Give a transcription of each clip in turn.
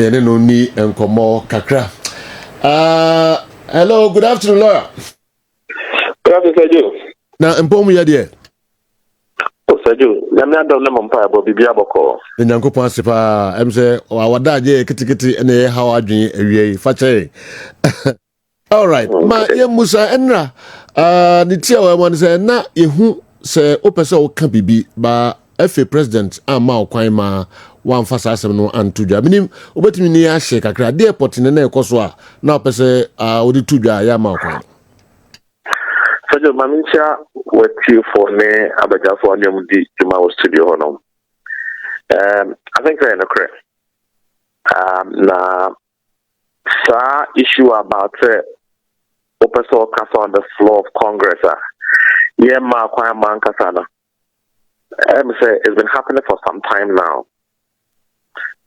Ene no ni enkomo kakra. Hello, good afternoon, lawyer. Good afternoon, Sergio. Na mpomu ya die. Sergio, Gyamera don na mompa abo bibia boko. Nyankopon asepa emse wadaje kitikiti ene how adwen awie fache. All right. Ma ye musa enra ni tia wa mo se na yehu se opese o ka bibi ba FA president ama okwan ma wan fasa asem no antudwa minim obetimi ni ya hye kakra de airport ne na ekoso a na opese odi tudwa ya ma okwan. Sergio mamincha wati for ne abaja for anyam di juma studio hono. I think they're in a correct. Na sa issue about opese kasa on the floor of Congress. Yeah, ma kwa man kasa na. Say it's been happening for some time now.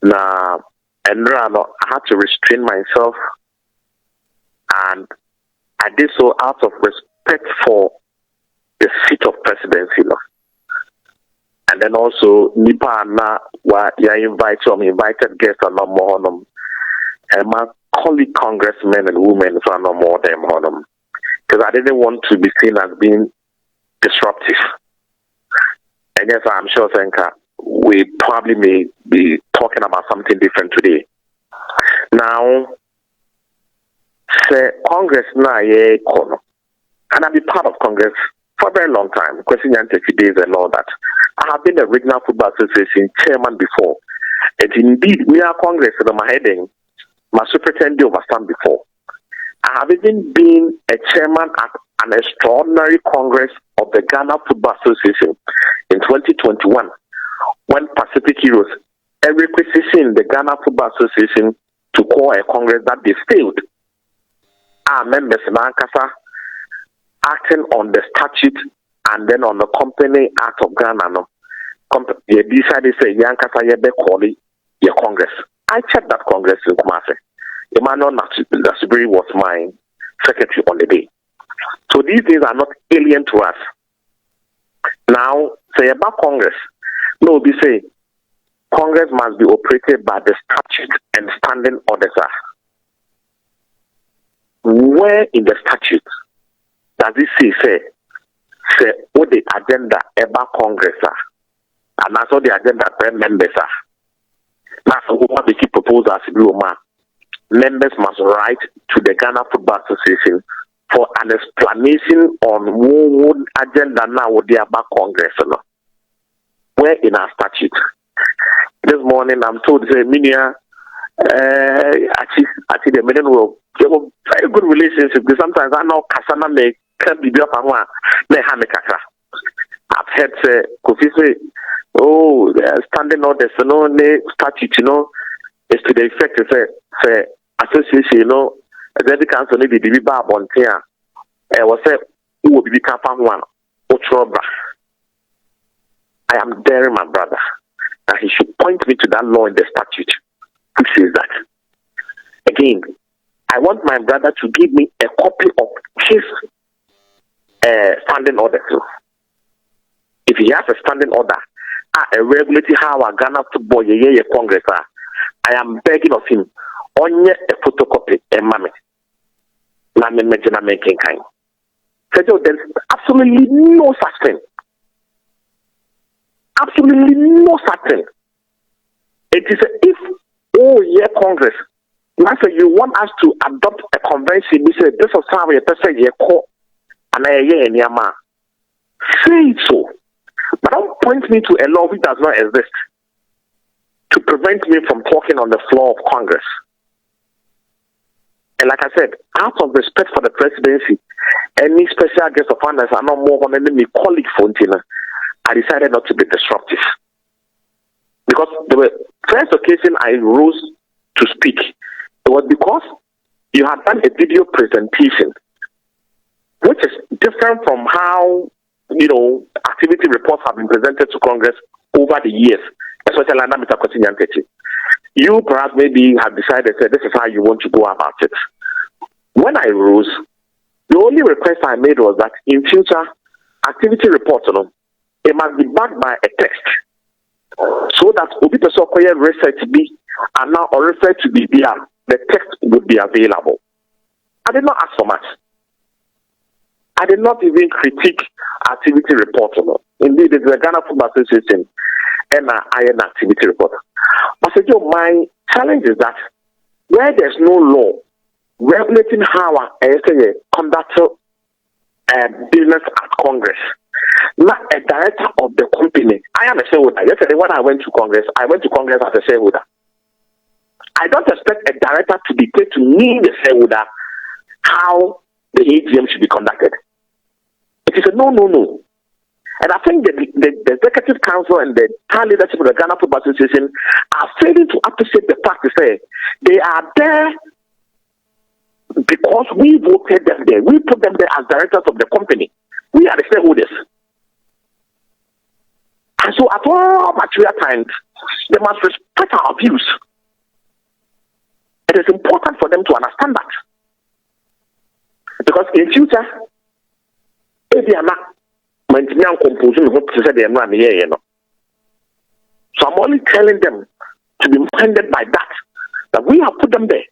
Now, and I had to restrain myself, and I did so out of respect for the seat of presidency. And then also, Nipa na wa ya invited guests or no more and my colleague congressmen and women for no more them because I didn't want to be seen as being disruptive. And yes, I'm sure, Senka, we probably may be talking about something different today. Now, say Congress na ye kono, and I've been part of Congress for a very long time, question and days and all that. I have been the Regional Football Association chairman before, and indeed, we are Congress in my heading, my superintendent overstand before. I have even been a chairman at an extraordinary Congress of the Ghana Football Association in 2021, when Pacific Heroes requisitioned the Ghana Football Association to call a Congress that they failed. Our members in Ankasa acting on the statute and then on the Company Act of Ghana, they decided to say, Yankasa Yebe Koli, your Congress. I checked that Congress in Kumasi. Emmanuel Nasibiri was my secretary on the day. So these things are not alien to us. Now, say about Congress. No, we say Congress must be operated by the statute and standing orders. Where in the statute does it say what the agenda about Congress and that's what the agenda for members are? That's what we keep proposals to do, man. Members must write to the Ghana Football Association for an explanation on what agenda now would be about Congress. Where in our statute? This morning I'm told say Minia actually the men will have a very good relationship because sometimes I know Kasana may can be up and one may have a kakra. I've heard say Kofi say, oh, standing orders, statute, is to the effect to say association, then the council need to be bab on here. Was say who will be kappa one or I am daring my brother that he should point me to that law in the statute which says that. Again, I want my brother to give me a copy of his standing order. If he has a standing order, a regulating how a Ghana football Congress I am begging of him on a photocopy and mammy. Making kind. So there's absolutely no such thing. Absolutely no such thing. It is if Congress, master, you want us to adopt a convention, we say this is how we person ye call and in Yama. Say it so. But don't point me to a law which does not exist to prevent me from talking on the floor of Congress. And like I said, out of respect for the presidency, any special guest of honors are not more than my colleague Fontina. I decided not to be disruptive. Because the first occasion I rose to speak, it was because you had done a video presentation, which is different from how, activity reports have been presented to Congress over the years, especially under Mr. Kotinyantechi. You perhaps maybe have decided that this is how you want to go about it. When I rose, the only request I made was that in future activity reports, it must be backed by a text so that Obi Pesokoye research be and now or research to be there, the text would be available. I did not ask for much. I did not even critique activity report. Indeed, it's the Ghana Football Association and an activity report. But my challenge is that where there's no law regulating how I conduct business at Congress, not a director of the company. I am a shareholder. Yesterday when I went to Congress as a shareholder. I don't expect a director to dictate to me, the shareholder, how the AGM should be conducted. It is a no. And I think the Executive Council and the entire leadership of the Ghana Football Association are failing to appreciate the fact that they are there because we voted them there. We put them there as directors of the company. We are the shareholders. And so at all material times, they must respect our views. It is important for them to understand that. Because in future, if they are not composing, so I'm only telling them to be minded by that we have put them there.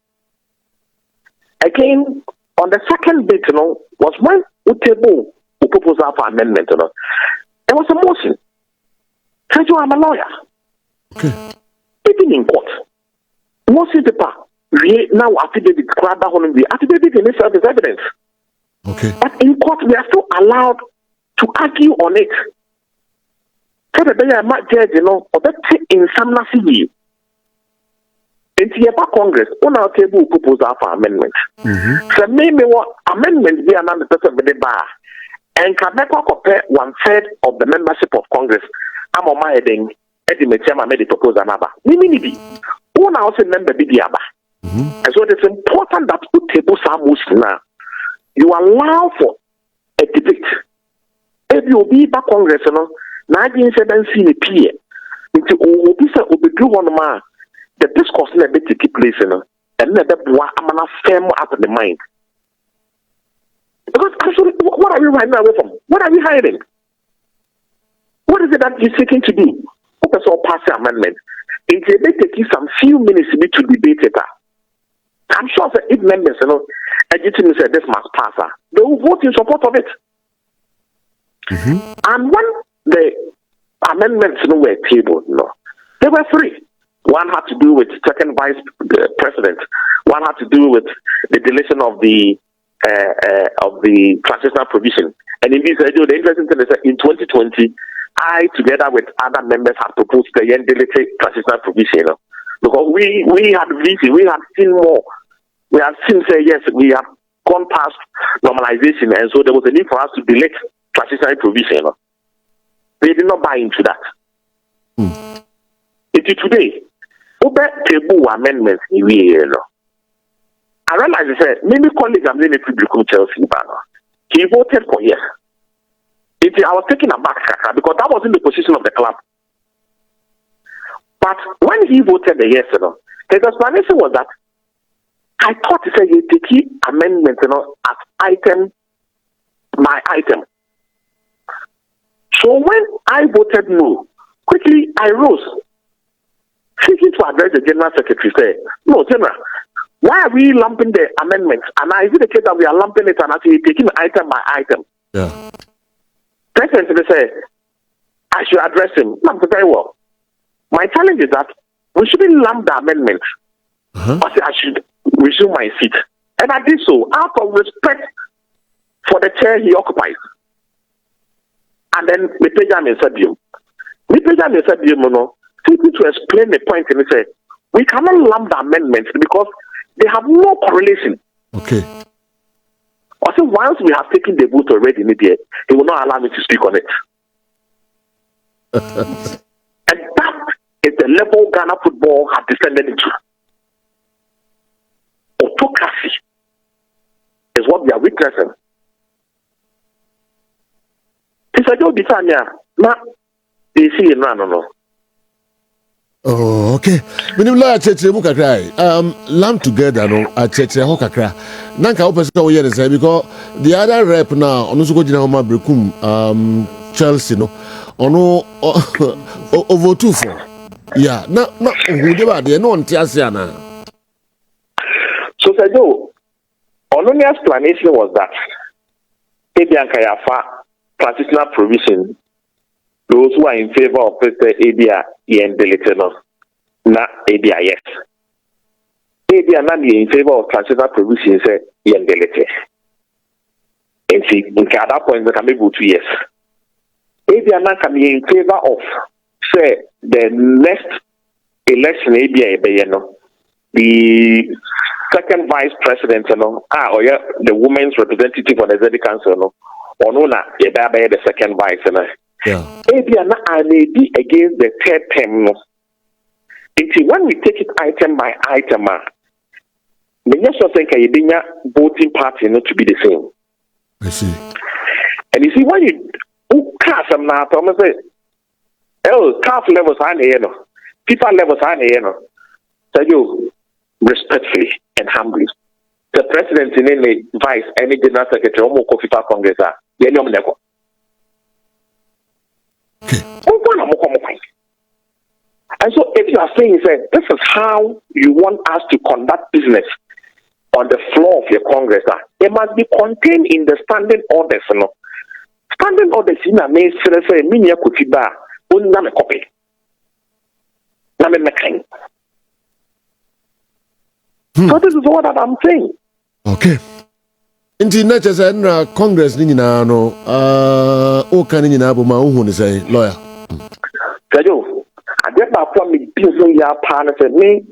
Again, on the second bit, was when we table a proposal for amendment, there was a motion. Tell you I'm a lawyer. Okay. Even in court, motion paper. Now affidavit, affidavit in itself is evidence. Okay. But in court, we are still allowed to argue on it. Tell the day I might judge, or that in some civil. In the Congress, on our table proposal for amendment. So maybe what amendment be another person with the bar. And can make compare 1/3 of the membership of Congress. I'm on my heading, Eddie Mechama made the proposal number. Maybe one house member be the other. And so it's important that you table some motion now. You allow for a debate. If you be back Congress, 1970 the PA. Into the discourse never take place, and never I'm firm up in the mind. Because actually, what are you right now away from? What are you hiding? What is it that you're seeking to do? Focus on passing amendment. It may take you some few minutes to debate it. I'm sure that if members, legitimately say this must pass, they will vote in support of it. And when the amendments were tabled, they were three. One had to do with second vice president. One had to do with the deletion of the transitional provision. And in this, the interesting thing is that in 2020, I, together with other members, have proposed the deleted transitional provision. Because we had vision, we had seen more. We have seen, say, yes, we have gone past normalization, and so there was a need for us to delete transitional provision. They did not buy into that. Until today, over table amendments, I realize that many colleagues are doing a Berekum Chelsea banner. He voted for yes. I was taken aback because that was in the position of the club. But when he voted the yes, his explanation was that I thought he said you take amendment, as item by item. So when I voted no, quickly I rose, seeking to address the General Secretary. Say, no, General, why are we lumping the amendments? And is it the case that we are lumping it and actually taking item by item? Yeah. President say, I should address him. No, very well. My challenge is that we shouldn't lump the amendments. I said I should resume my seat. And I did so out of respect for the chair he occupies. And then Mipejame said, simply to explain the point, and he said, we cannot lump the amendments because they have no correlation. Okay. Also, once we have taken the vote already, he will not allow me to speak on it. And that is the level Ghana football has descended into. Autocracy is what we are witnessing. Oh, okay. Minim la cheche mu kakra. Lamb together no a cheche ho kakra. Nanka wo pese wo ye say because the other rep now onu so go gina ho ma Berekum Chelsea no. ono over 2 for. Yeah, no, who they are, they no on Tiasiana. So, Sergio, only explanation was that Ebian Kayafa transitional provision, those who are in favor of President Abia and Deleteno, na Abia yes. Abia not in favor of transitional provision, say and Delete. And see, in that point, they can be 2 years. Abia not can be in favor of, say, the next election, Abia, the second vice president, or the women's representative on the Executive Council, or no, the second vice, yeah. I may be against the third term. When we take it item by item, the national think voting party not to be the same. I see. And you see, when you cast them now, Thomas say, calf levels are here, FIFA levels are here. So you respectfully and humbly, the president in any vice, any general secretary, or FIFA Congress, and so if you are saying that this is how you want us to conduct business on the floor of your Congress, it must be contained in the standing orders. Standing orders in a means to say, Minia Kutiba, Uname copy. Name Mekan. So this is what I'm saying. Okay. Inti na chese na Congress ni nyina no o kan nyina aboma ohun ni say lawyer. Kajo, I get my from me business ya partner said me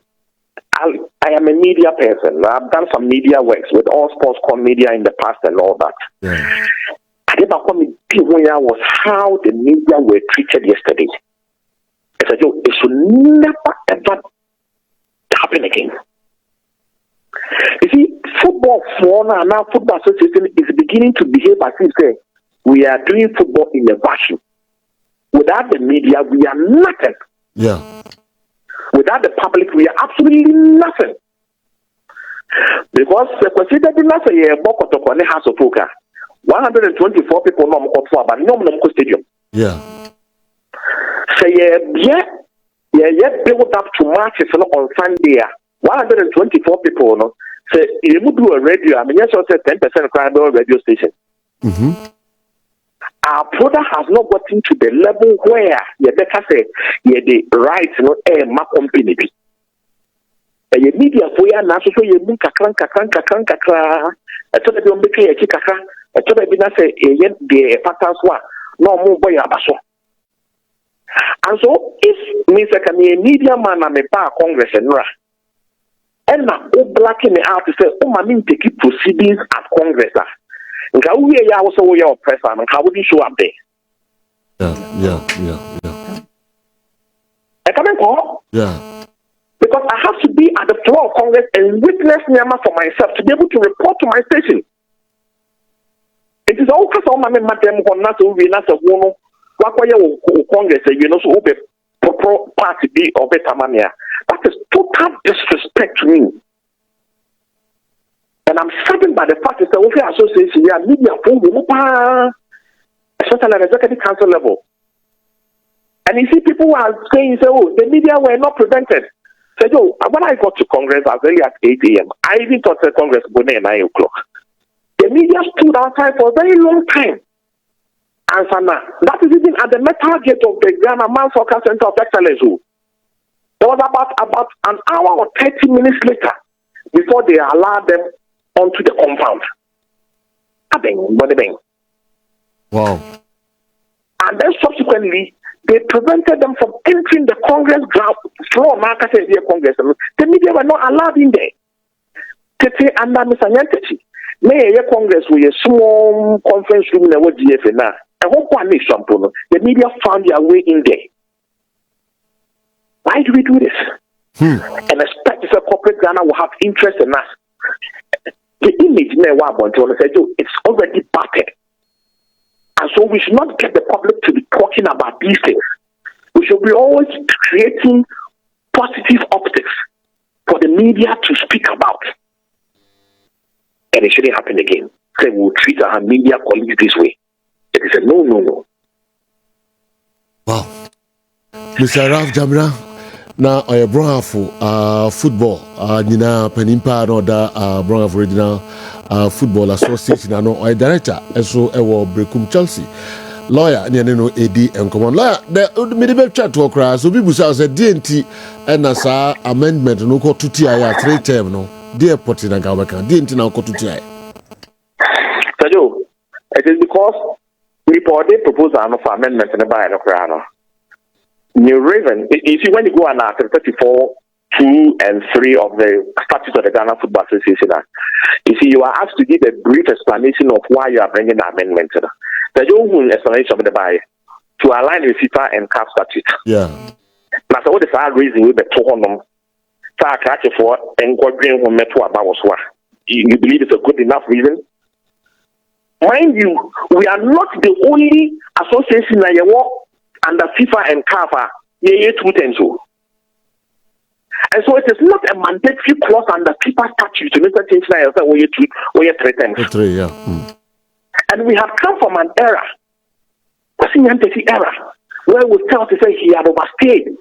I am a media person. I've done some media works with all sports core media in the past and all that. Yeah. I get my from me business was how the media were treated yesterday. I said, it should never ever happen again. You see, football for now football association is beginning to behave as if we are doing football in a vacuum. Without the media, we are nothing. Yeah. Without the public, we are absolutely nothing. Because the consider the last year, Bokotokone House of Poker, 124 people no but no stadium. Yeah. Say yeah, build up to marches on Sunday. 124 people, no. Say you would do a radio. I mean, yes, I said 10% crime radio station. Mm-hmm. Our product has not gotten to the level where you better say the right, my company. The media for you now, so you book kakran. I told you make a kakran. I told you not say the patterns one no more boy abaso. And so if Mr. Media man and a Congress and now blacking me out to say, I mean take proceedings at Congress. And how we are also your press and how would you show up there? Yeah. I come and call? Yeah. Because I have to be at the floor of Congress and witness Myanmar for myself to be able to report to my station. It is all because all my madam on not to be not a woman. What Congress, so party be of better mania. That is total disrespect to me. And I'm saddened by the fact that the association, media, especially at the Executive Council level. And you see people are saying, the media were not prevented. So, when I got to Congress as early as 8 a.m., I even thought the Congress would go at 9 o'clock. The media stood outside for a very long time. And that is even at the metal gate of the Ghana Mansoka Center of Excellence. There was about an hour or 30 minutes later before they allowed them onto the compound. Wow. And then subsequently, they prevented them from entering the Congress ground floor. Congress. The media were not allowed in there. Tete under Mr. Nyantechi. May a Congress with a small conference room in the GFA now. The media found their way in there. Why do we do this? And expect that corporate Ghana will have interest in us. The image it's already battered. And so we should not get the public to be talking about these things. We should be always creating positive optics for the media to speak about. And it shouldn't happen again. Say we'll treat our media colleagues this way. It is a no. Mr. Raphael Gyamera na Ahafo football nyina panimpa na oda Ahafo regional football association na no director eso ewo Berekum Chelsea lawyer ne no edi enkomo lawyer the medibel chat to okra so bi busa say DNT na sa amendment no ko tuti aya 3 term no the airport na ga waka DNT na ko tuti aya Sajo, it is because we put a proposal for amendment in the by no crano. New reason, you see, when you go on after 34, 2 and 3 of the statutes of the Ghana Football Association, you see, you are asked to give a brief explanation of why you are bringing the amendment. The own explanation of the by to align with FIFA and CAF statute. Yeah. Now, so what is our reason we be told them? For and what green will met about was what you believe is a good enough reason? Mind you, we are not the only association that you work under FIFA and CAF. And so it is not a mandatory clause under FIFA statute to make a change like that where you 3 times. 3, yeah. And we have come from an era, where we tell to say he had overstayed.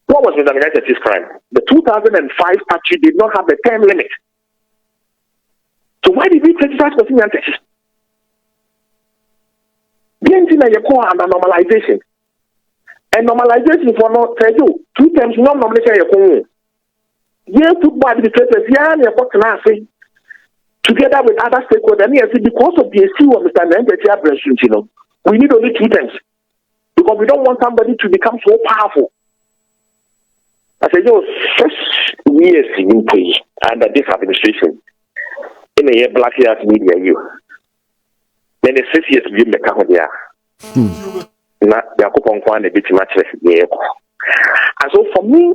What was Mr. Mineta's crime? The 2005 statute did not have a term limit. So why did we criticize Mr. Mineta's? Under normalization. And normalization for not tell you 2 times non normalization. Yeah, football administrators, together with other stakeholders, because of the issue of Mr. Mendetia, we need only 2 times. Because we don't want somebody to become so powerful. I said, first years in play under this administration, in a year black years media, you. Then the 6 years we make up there. Na Yakupon Kwan a bit much. And so for me,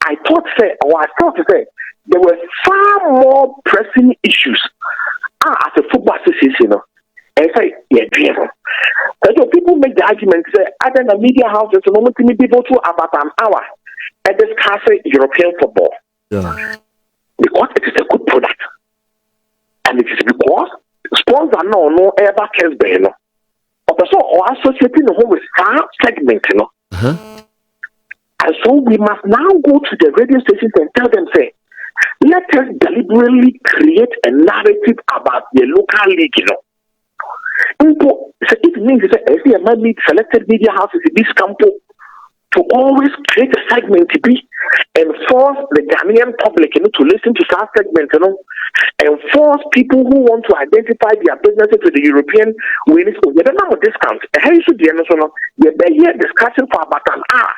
I thought there were far more pressing issues as a football association. And say, so people make the argument say, other than media houses, the moment people to about an hour and discuss European football. Yeah. Because it is a good product. And it is because sponsor no ever Kessben. Or associating the whole with our segment, And so we must now go to the radio stations and tell them, say, let us deliberately create a narrative about the local league, So it means that every selected media houses in this campus to always create a segment to be and force the Ghanaian public to listen to that segment, and force people who want to identify their businesses with the European winners. You don't have a discount. How you should be here discussion for about an hour.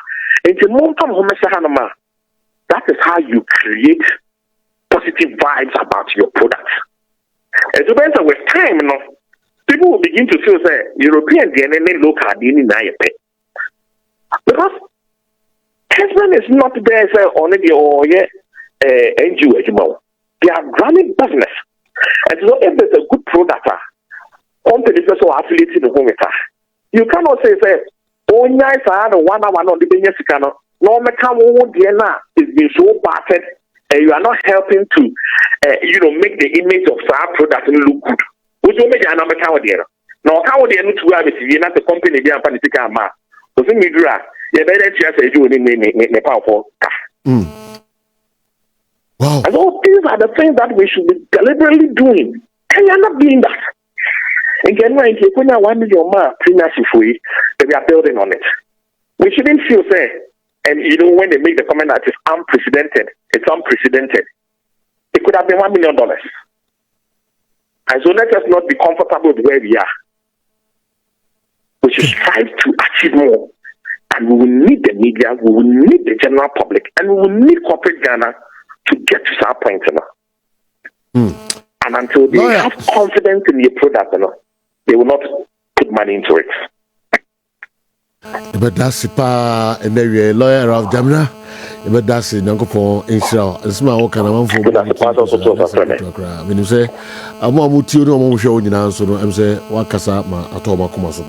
That is how you create positive vibes about your product. And so then with time, people will begin to feel say European DNA local DNA. Because Kessben is not there say only or NGO. They are running business. And so if there's a good product, companies also affiliated in home. You cannot say, oh, nice, I don't want on the business. No matter what is being so battered, and you are not helping to, make the image of our product look good. Which will make an account there. Now, how would they know to have it? You're not the company they are political. So, you better say you need powerful. Wow. And all these are the things that we should be deliberately doing. And you're not doing that. Again, when you put 1 million premiership free, we are building on it. We shouldn't feel say, and when they make the comment that it's unprecedented, it could have been $1 million. And so let us not be comfortable with where we are. We should strive to achieve more. And we will need the media, we will need the general public, and we will need corporate Ghana to get to that point. And until they have confidence in your product, they will not put money into it. But that's a lawyer Raphael Gyamera. But that's a young for Israel. It's my work and I'm for when you say, I'm more mutual, no more showing an answer. I'm saying, what Casa, my Atoma Kumaso.